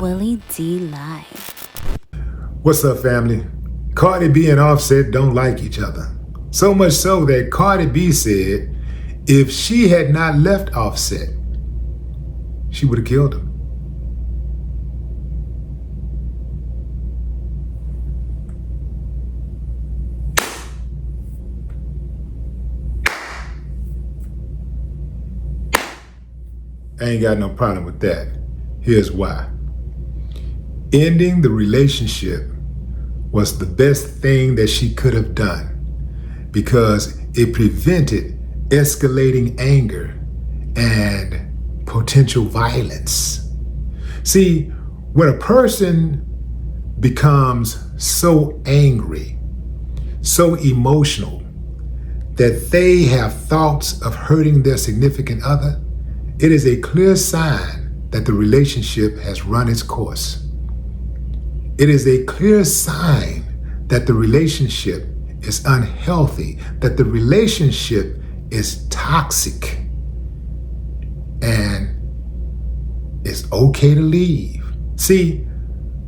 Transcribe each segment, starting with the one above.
Willie D Live. What's up, family? Cardi B and Offset don't like each other. So much so that Cardi B said if she had not left Offset, she would have killed him. I ain't got no problem with that. Here's why. Ending the relationship was the best thing that she could have done because it prevented escalating anger and potential violence. See, when a person becomes so angry, so emotional, that they have thoughts of hurting their significant other, it is a clear sign that the relationship has run its course. It is a clear sign that the relationship is unhealthy, that the relationship is toxic, and it's okay to leave. See,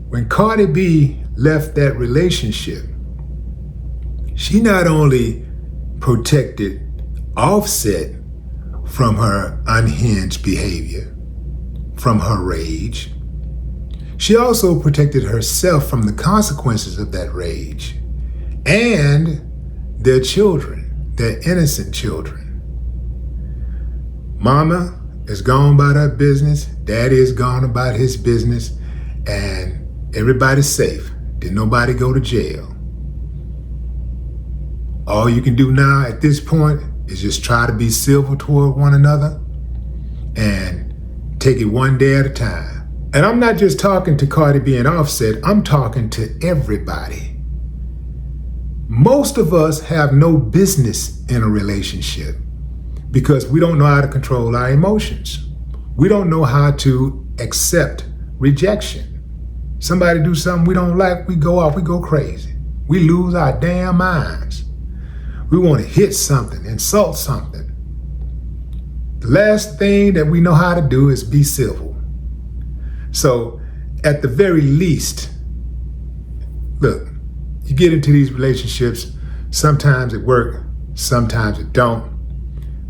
when Cardi B left that relationship, she not only protected Offset from her unhinged behavior, from her rage, she also protected herself from the consequences of that rage and their children, their innocent children. Mama is gone about her business, daddy is gone about his business, and everybody's safe. Did nobody go to jail? All you can do now at this point is just try to be civil toward one another and take it one day at a time. And I'm not just talking to Cardi B and Offset, I'm talking to everybody. Most of us have no business in a relationship because we don't know how to control our emotions. We don't know how to accept rejection. Somebody do something we don't like, we go off, we go crazy. We lose our damn minds. We want to hit something, insult something. The last thing that we know how to do is be civil. So at the very least, look, you get into these relationships, sometimes it works, sometimes it don't.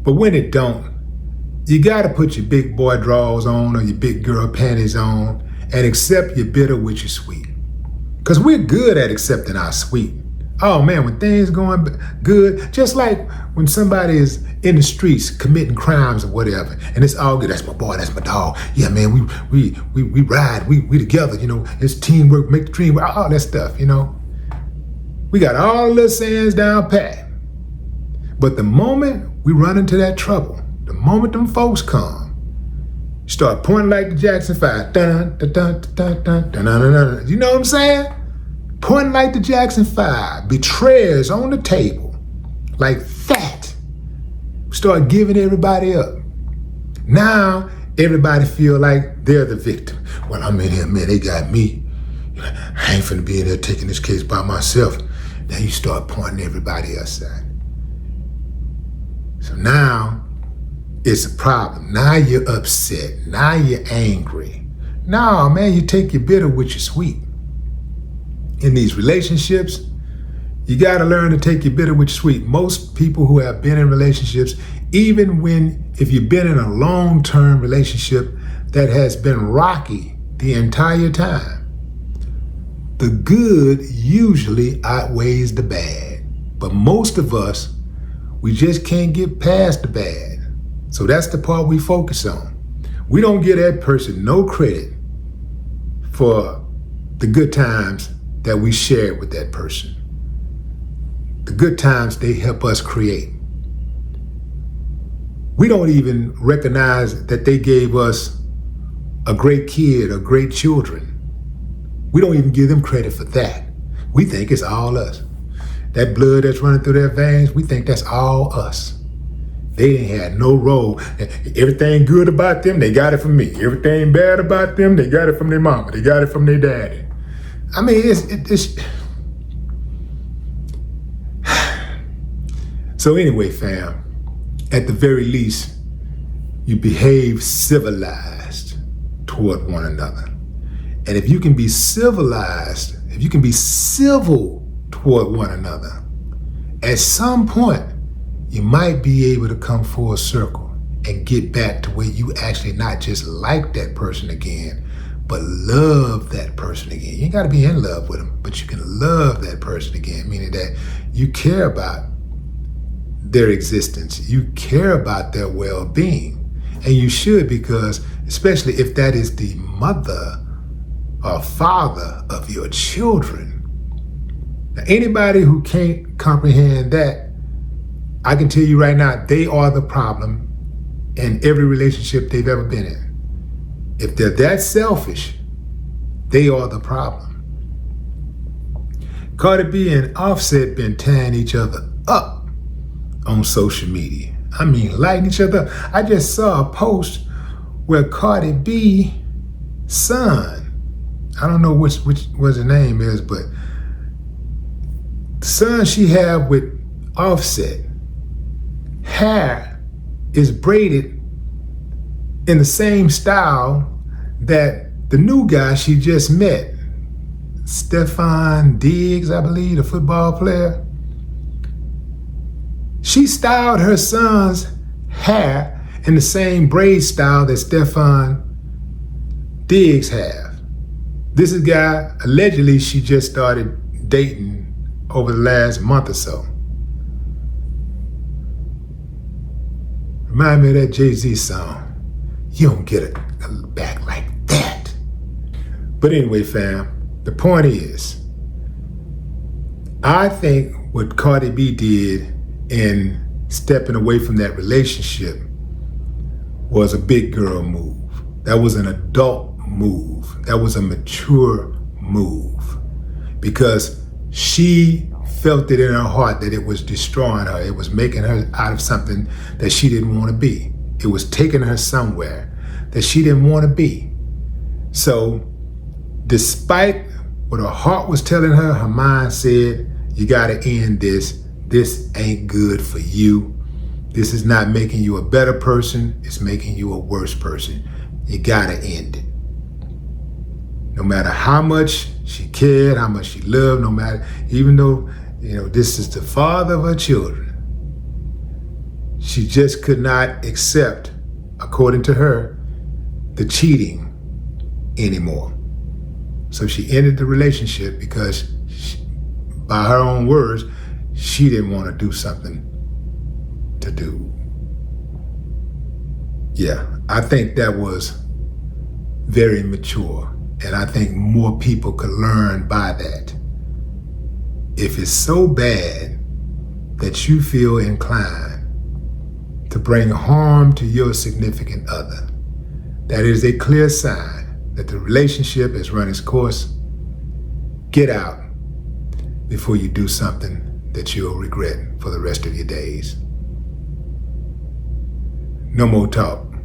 But when it don't, you gotta put your big boy drawers on or your big girl panties on and accept your bitter with your sweet. Because we're good at accepting our sweet. Oh man, when things going good, just like when somebody is in the streets committing crimes or whatever, and it's all good. That's my boy, that's my dog. Yeah, man, we ride, we together, you know, it's teamwork, make the dream work, all that stuff, you know. We got all the little sayings down pat. But the moment we run into that trouble, the moment them folks come, you start pointing like the Jackson 5. Dun, dun, dun, dun, dun, dun, dun, dun, dun. You know what I'm saying? Pointing like the Jackson 5, betrayers on the table, like that. Start giving everybody up. Now, everybody feel like they're the victim. Well, I'm in here, man, they got me. I ain't finna be in there taking this case by myself. Now you start pointing everybody else out. So now, it's a problem. Now you're upset. Now you're angry. No, man, you take your bitter with your sweet. In these relationships, you got to learn to take your bitter with your sweet. Most people who have been in relationships, even if you've been in a long-term relationship that has been rocky the entire time, the good usually outweighs the bad. But most of us, we just can't get past the bad. So that's the part we focus on. We don't give that person no credit for the good times that we shared with that person. The good times they help us create. We don't even recognize that they gave us a great kid or great children. We don't even give them credit for that. We think it's all us. That blood that's running through their veins, we think that's all us. They ain't had no role. Everything good about them, they got it from me. Everything bad about them, they got it from their mama. They got it from their daddy. I mean, it's So anyway, fam, at the very least, you behave civilized toward one another. And if you can be civilized, if you can be civil toward one another, at some point, you might be able to come full circle and get back to where you actually not just like that person again, but love that person again. You ain't got to be in love with them, but you can love that person again, meaning that you care about their existence. You care about their well-being. And you should, because especially if that is the mother or father of your children. Now, anybody who can't comprehend that, I can tell you right now, they are the problem in every relationship they've ever been in. If they're that selfish, they are the problem. Cardi B and Offset been tearing each other up on social media. I mean, lighting each other up. I just saw a post where Cardi B's son, I don't know which what his name is, but the son she had with Offset, hair is braided in the same style that the new guy she just met, Stefan Diggs, I believe, the football player. She styled her son's hair in the same braid style that Stefan Diggs have. This is a guy, allegedly, she just started dating over the last month or so. Remind me of that Jay-Z song. You don't get it back like that. But anyway, fam, the point is, I think what Cardi B did in stepping away from that relationship was a big girl move. That was an adult move. That was a mature move. Because she felt it in her heart that it was destroying her. It was making her out of something that she didn't want to be. It was taking her somewhere that she didn't want to be. So, despite what her heart was telling her, her mind said, you gotta end this. This ain't good for you. This is not making you a better person. It's making you a worse person. You gotta end it. No matter how much she cared, how much she loved, no matter, even though, this is the father of her children, she just could not accept, according to her, the cheating anymore. So she ended the relationship because, by her own words, she didn't want to do something to do. Yeah, I think that was very mature. And I think more people could learn by that. If it's so bad that you feel inclined to bring harm to your significant other, that is a clear sign that the relationship has run its course. Get out before you do something that you'll regret for the rest of your days. No more talk.